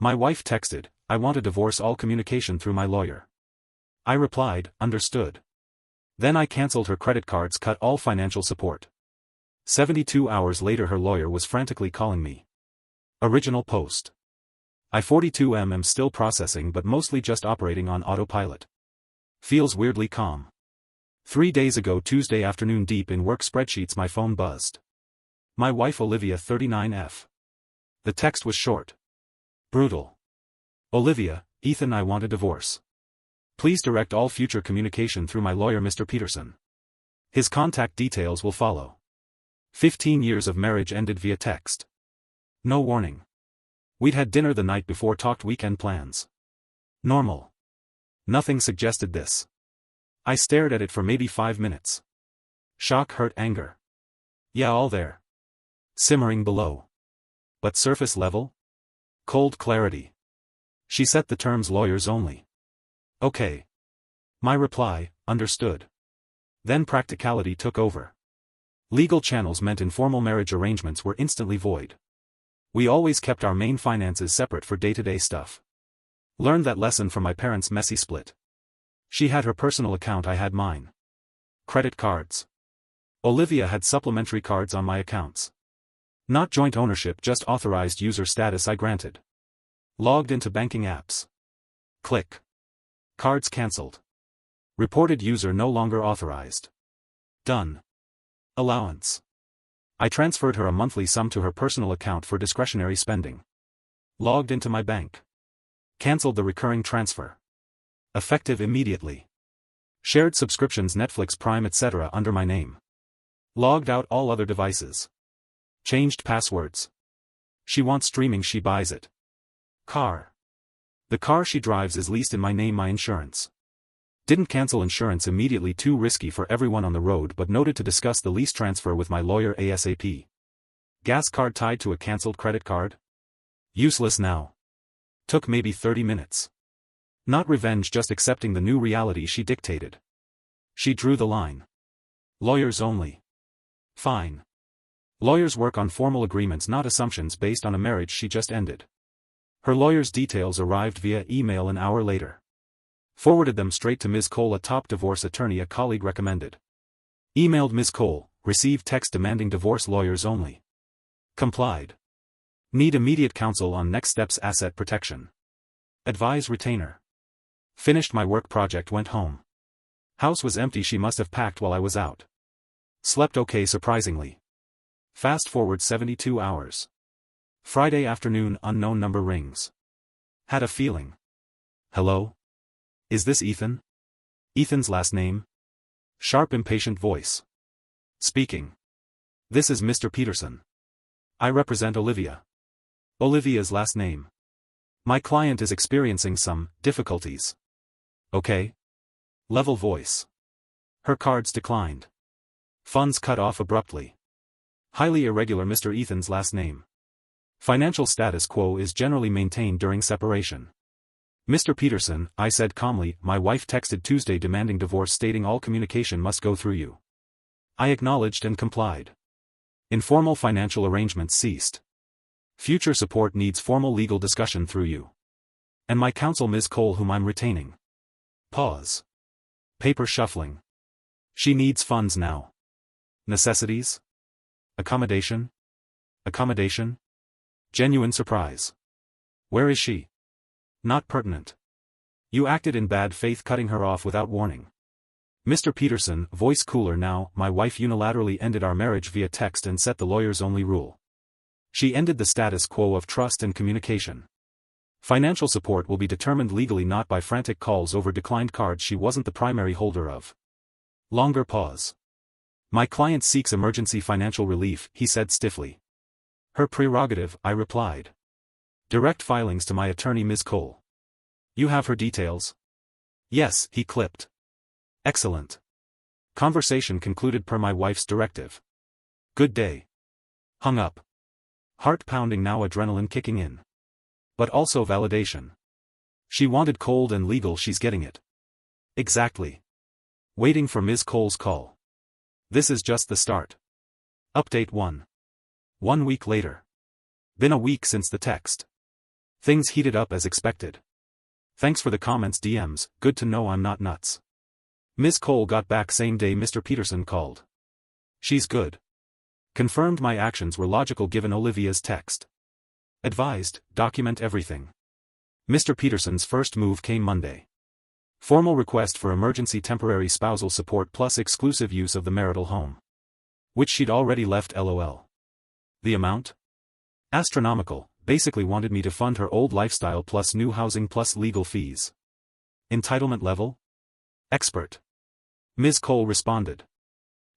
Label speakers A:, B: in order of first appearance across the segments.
A: My wife texted, "I want to divorce, all communication through my lawyer." I replied, "Understood." Then I cancelled her credit cards, cut all financial support. 72 hours later her lawyer was frantically calling me. Original post. I 42 am still processing but mostly just operating on autopilot. Feels weirdly calm. 3 days ago Tuesday afternoon, deep in work spreadsheets, my phone buzzed. My wife Olivia 39F. The text was short. Brutal. Olivia, Ethan, I want a divorce. Please direct all future communication through my lawyer Mr. Peterson. His contact details will follow. 15 years of marriage ended via text. No warning. We'd had dinner the night before, talked weekend plans. Normal. Nothing suggested this. I stared at it for maybe 5 minutes. Shock, hurt, anger. Yeah, all there. Simmering below. But surface level? Cold clarity. She set the terms lawyers only. Okay. My reply, understood. Then practicality took over. Legal channels meant informal marriage arrangements were instantly void. We always kept our main finances separate for day-to-day stuff. Learned that lesson from my parents' messy split. She had her personal account, I had mine. Credit cards. Olivia had supplementary cards on my accounts. Not joint ownership, just authorized user status I granted. Logged into banking apps. Click. Cards cancelled. Reported user no longer authorized. Done. Allowance. I transferred her a monthly sum to her personal account for discretionary spending. Logged into my bank. Cancelled the recurring transfer. Effective immediately. Shared subscriptions, Netflix, Prime, etc. under my name. Logged out all other devices. Changed passwords. She wants streaming, she buys it. Car. The car she drives is leased in my name, my insurance. Didn't cancel insurance immediately, too risky for everyone on the road, but noted to discuss the lease transfer with my lawyer ASAP. Gas card tied to a cancelled credit card? Useless now. Took maybe 30 minutes. Not revenge, just accepting the new reality she dictated. She drew the line. Lawyers only. Fine. Lawyers work on formal agreements, not assumptions based on a marriage she just ended. Her lawyer's details arrived via email an hour later. Forwarded them straight to Ms. Cole, a top divorce attorney a colleague recommended. Emailed Ms. Cole, received text demanding divorce, lawyers only. Complied. Need immediate counsel on next steps, asset protection. Advise retainer. Finished my work project, went home. House was empty, she must have packed while I was out. Slept okay surprisingly. Fast forward 72 hours. Friday afternoon, unknown number rings. Had a feeling. Hello? Is this Ethan? Ethan's last name? Sharp, impatient voice. Speaking. This is Mr. Peterson. I represent Olivia. Olivia's last name. My client is experiencing some difficulties. Okay. Level voice. Her cards declined. Funds cut off abruptly. Highly irregular, Mr. Ethan's last name. Financial status quo is generally maintained during separation. Mr. Peterson, I said calmly, my wife texted Tuesday demanding divorce, stating all communication must go through you. I acknowledged and complied. Informal financial arrangements ceased. Future support needs formal legal discussion through you. And my counsel Ms. Cole, whom I'm retaining. Pause. Paper shuffling. She needs funds now. Necessities? Accommodation? Accommodation? Genuine surprise. Where is she? Not pertinent. You acted in bad faith cutting her off without warning. Mr. Peterson, voice cooler now, my wife unilaterally ended our marriage via text and set the lawyers only rule. She ended the status quo of trust and communication. Financial support will be determined legally, not by frantic calls over declined cards she wasn't the primary holder of. Longer pause. My client seeks emergency financial relief, he said stiffly. Her prerogative, I replied. Direct filings to my attorney Ms. Cole. You have her details? Yes, he clipped. Excellent. Conversation concluded per my wife's directive. Good day. Hung up. Heart pounding now, adrenaline kicking in. But also validation. She wanted cold and legal, she's getting it. Exactly. Waiting for Ms. Cole's call. This is just the start. Update 1. 1 week later. Been a week since the text. Things heated up as expected. Thanks for the comments DMs, good to know I'm not nuts. Ms. Cole got back same day Mr. Peterson called. She's good. Confirmed my actions were logical given Olivia's text. Advised, document everything. Mr. Peterson's first move came Monday. Formal request for emergency temporary spousal support plus exclusive use of the marital home. Which she'd already left LOL. The amount? Astronomical, basically wanted me to fund her old lifestyle plus new housing plus legal fees. Entitlement level? Expert. Ms. Cole responded.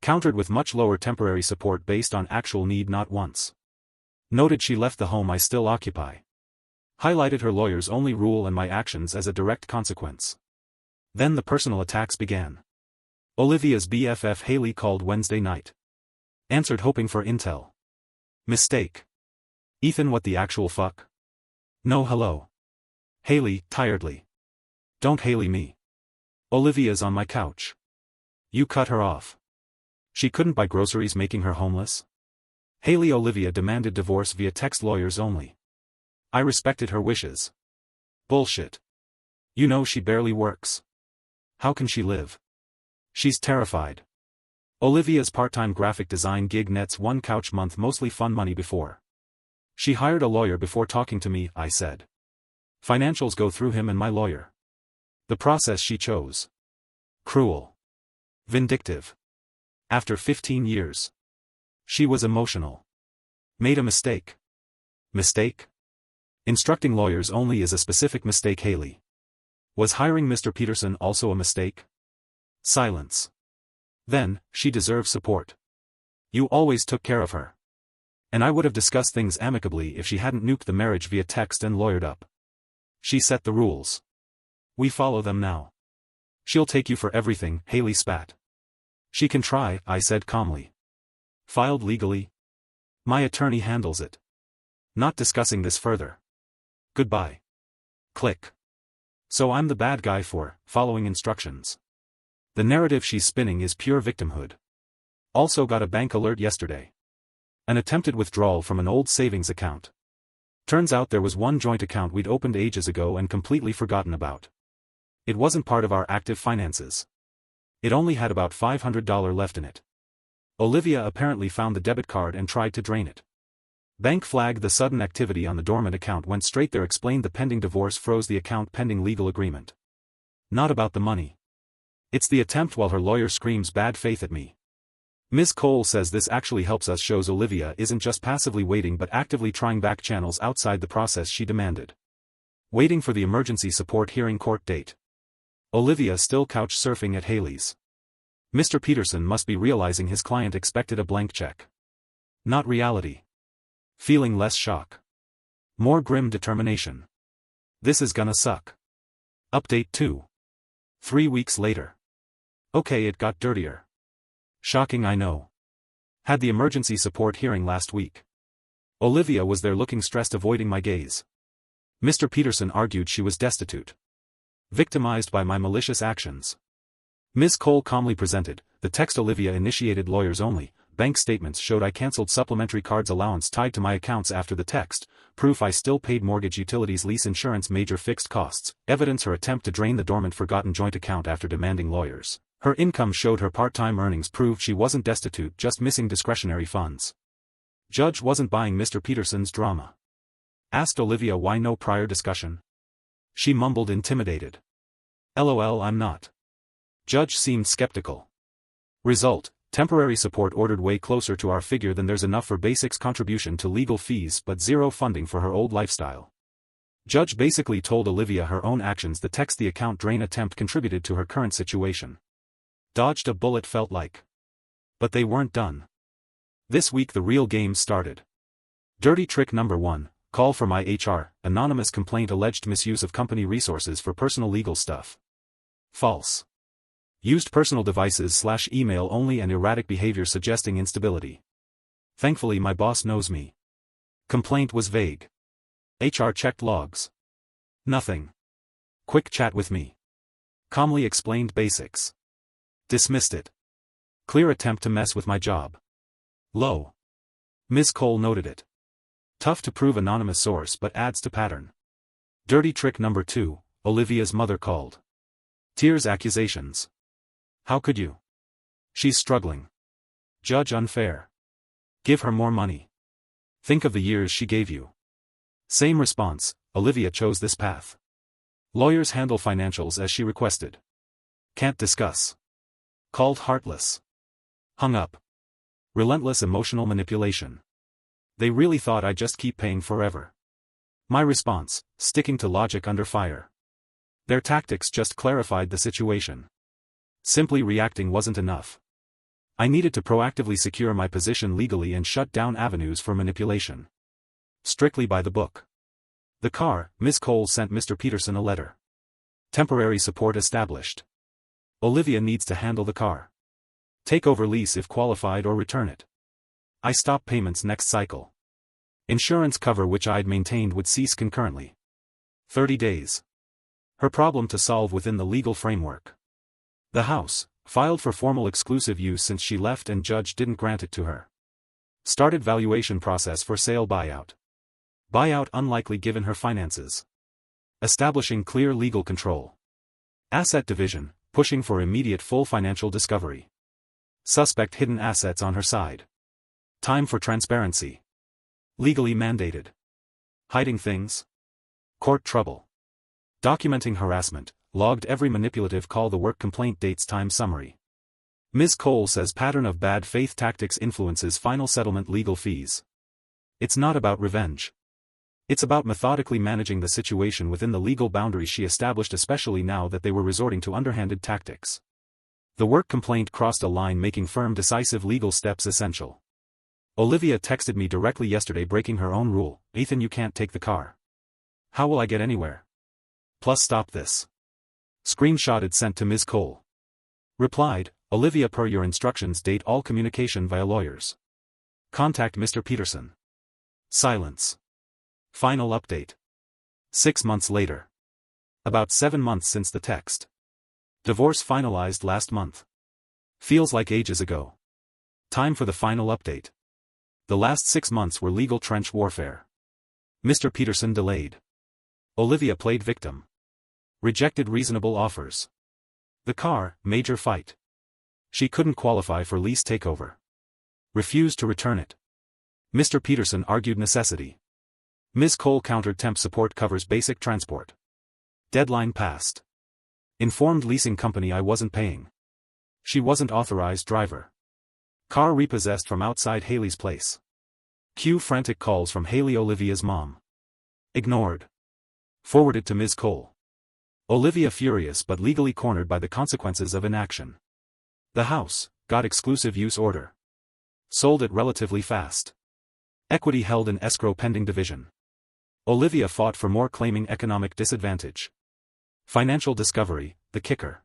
A: Countered with much lower temporary support based on actual need not wants. Noted she left the home I still occupy. Highlighted her lawyer's only rule and my actions as a direct consequence. Then the personal attacks began. Olivia's BFF Haley called Wednesday night. Answered hoping for intel. Mistake. Ethan, what the actual fuck? No, hello. Haley, tiredly. Don't Haley me. Olivia's on my couch. You cut her off. She couldn't buy groceries, making her homeless? Haley. Olivia demanded divorce via text, lawyers only. I respected her wishes. Bullshit. You know she barely works. How can she live? She's terrified. Olivia's part-time graphic design gig nets one couch month, mostly fun money before. She hired a lawyer before talking to me, I said. Financials go through him and my lawyer. The process she chose. Cruel. Vindictive. After 15 years. She was emotional. Made a mistake. Mistake? Instructing lawyers only is a specific mistake. Haley. Was hiring Mr. Peterson also a mistake? Silence. Then, she deserves support. You always took care of her. And I would have discussed things amicably if she hadn't nuked the marriage via text and lawyered up. She set the rules. We follow them now. She'll take you for everything, Haley spat. She can try, I said calmly. Filed legally. My attorney handles it. Not discussing this further. Goodbye. Click. So I'm the bad guy for following instructions. The narrative she's spinning is pure victimhood. Also got a bank alert yesterday. An attempted withdrawal from an old savings account. Turns out there was one joint account we'd opened ages ago and completely forgotten about. It wasn't part of our active finances. It only had about $500 left in it. Olivia apparently found the debit card and tried to drain it. Bank flagged the sudden activity on the dormant account, went straight there, explained the pending divorce, froze the account pending legal agreement. Not about the money. It's the attempt, while her lawyer screams bad faith at me. Ms. Cole says this actually helps us, shows Olivia isn't just passively waiting but actively trying back channels outside the process she demanded. Waiting for the emergency support hearing court date. Olivia still couch surfing at Haley's. Mr. Peterson must be realizing his client expected a blank check. Not reality. Feeling less shock. More grim determination. This is gonna suck. Update 2. 3 weeks later. Okay, it got dirtier. Shocking, I know. Had the emergency support hearing last week. Olivia was there looking stressed, avoiding my gaze. Mr. Peterson argued she was destitute. Victimized by my malicious actions. Ms. Cole calmly presented, the text Olivia initiated lawyers only, bank statements showed I cancelled supplementary cards allowance tied to my accounts after the text, proof I still paid mortgage, utilities, lease, insurance, major fixed costs, evidence her attempt to drain the dormant forgotten joint account after demanding lawyers. Her income showed her part-time earnings proved she wasn't destitute, just missing discretionary funds. Judge wasn't buying Mr. Peterson's drama. Asked Olivia why no prior discussion. She mumbled, intimidated. LOL, I'm not. Judge seemed skeptical. Result, temporary support ordered way closer to our figure than there's enough for basics contribution to legal fees but zero funding for her old lifestyle. Judge basically told Olivia her own actions, the text the account drain attempt, contributed to her current situation. Dodged a bullet, felt like. But they weren't done. This week the real game started. Dirty trick number 1, call for my HR, anonymous complaint, alleged misuse of company resources for personal legal stuff. False. Used personal devices / email only and erratic behavior suggesting instability. Thankfully my boss knows me. Complaint was vague. HR checked logs. Nothing. Quick chat with me. Calmly explained basics. Dismissed it. Clear attempt to mess with my job. Low. Ms. Cole noted it. Tough to prove, anonymous source, but adds to pattern. Dirty trick number 2, Olivia's mother called. Tears accusations. How could you? She's struggling. Judge unfair. Give her more money. Think of the years she gave you. Same response, Olivia chose this path. Lawyers handle financials as she requested. Can't discuss. Called heartless. Hung up. Relentless emotional manipulation. They really thought I'd just keep paying forever. My response, sticking to logic under fire. Their tactics just clarified the situation. Simply reacting wasn't enough. I needed to proactively secure my position legally and shut down avenues for manipulation. Strictly by the book. The car, Ms. Cole sent Mr. Peterson a letter. Temporary support established. Olivia needs to handle the car. Take over lease if qualified or return it. I stop payments next cycle. Insurance cover which I'd maintained would cease concurrently. 30 days. Her problem to solve within the legal framework. The house, filed for formal exclusive use since she left and judge didn't grant it to her. Started valuation process for sale buyout. Buyout unlikely given her finances. Establishing clear legal control. Asset division, pushing for immediate full financial discovery. Suspect hidden assets on her side. Time for transparency. Legally mandated. Hiding things. Court trouble. Documenting harassment, logged every manipulative call the work complaint dates time summary. Ms. Cole says pattern of bad faith tactics influences final settlement legal fees. It's not about revenge. It's about methodically managing the situation within the legal boundaries she established, especially now that they were resorting to underhanded tactics. The work complaint crossed a line, making firm decisive legal steps essential. Olivia texted me directly yesterday breaking her own rule, "Ethan, you can't take the car. How will I get anywhere? Plus stop this." Screenshotted sent to Ms. Cole. Replied, "Olivia, per your instructions, date all communication via lawyers. Contact Mr. Peterson." Silence. Final update. 6 months later. About 7 months since the text. Divorce finalized last month. Feels like ages ago. Time for the final update. The last 6 months were legal trench warfare. Mr. Peterson delayed. Olivia played victim. Rejected reasonable offers. The car, major fight. She couldn't qualify for lease takeover. Refused to return it. Mr. Peterson argued necessity. Ms. Cole countered temp support covers basic transport. Deadline passed. Informed leasing company I wasn't paying. She wasn't authorized driver. Car repossessed from outside Haley's place. Cue frantic calls from Haley, Olivia's mom. Ignored. Forwarded to Ms. Cole. Olivia furious but legally cornered by the consequences of inaction. The house, got exclusive use order. Sold it relatively fast. Equity held in escrow pending division. Olivia fought for more, claiming economic disadvantage. Financial discovery, the kicker.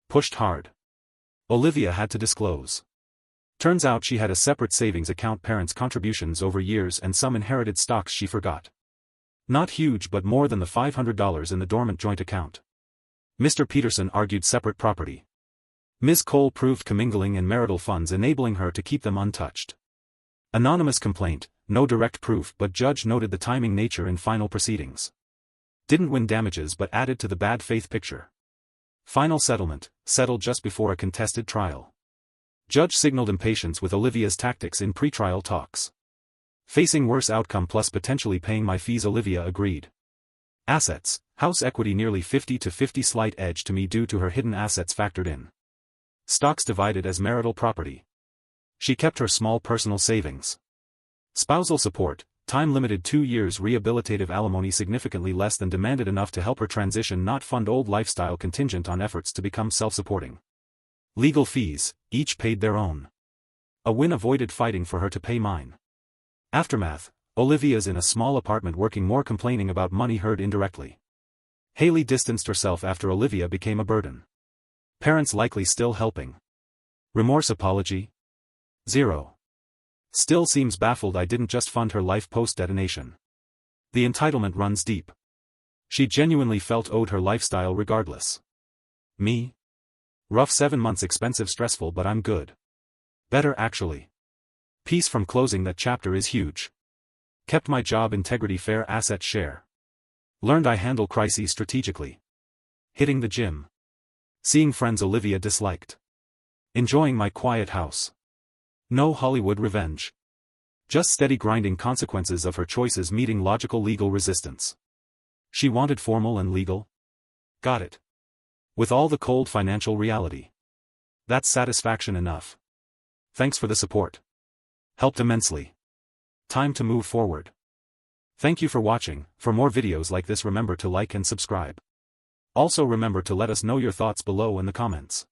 A: Pushed hard. Olivia had to disclose. Turns out she had a separate savings account, parents' contributions over years, and some inherited stocks she forgot. Not huge, but more than the $500 in the dormant joint account. Mr. Peterson argued separate property. Ms. Cole proved commingling in marital funds, enabling her to keep them untouched. Anonymous complaint, no direct proof, but judge noted the timing nature in final proceedings. Didn't win damages but added to the bad faith picture. Final settlement, settled just before a contested trial. Judge signaled impatience with Olivia's tactics in pretrial talks. Facing worse outcome plus potentially paying my fees, Olivia agreed. Assets, house equity nearly 50-50, slight edge to me due to her hidden assets factored in. Stocks divided as marital property. She kept her small personal savings. Spousal support, time-limited 2 years, rehabilitative alimony significantly less than demanded, enough to help her transition, not fund old lifestyle, contingent on efforts to become self-supporting. Legal fees, each paid their own. A win, avoided fighting for her to pay mine. Aftermath, Olivia's in a small apartment working more, complaining about money, heard indirectly. Haley distanced herself after Olivia became a burden. Parents likely still helping. Remorse, apology? Zero. Still seems baffled I didn't just fund her life post-detonation. The entitlement runs deep. She genuinely felt owed her lifestyle regardless. Me? Rough 7 months, expensive, stressful, but I'm good. Better actually. Peace from closing that chapter is huge. Kept my job integrity, fair asset share. Learned I handle crises strategically. Hitting the gym. Seeing friends Olivia disliked. Enjoying my quiet house. No Hollywood revenge. Just steady grinding consequences of her choices meeting logical legal resistance. She wanted formal and legal. Got it. With all the cold financial reality. That's satisfaction enough. Thanks for the support. Helped immensely. Time to move forward. Thank you for watching. For more videos like this, remember to like and subscribe. Also remember to let us know your thoughts below in the comments.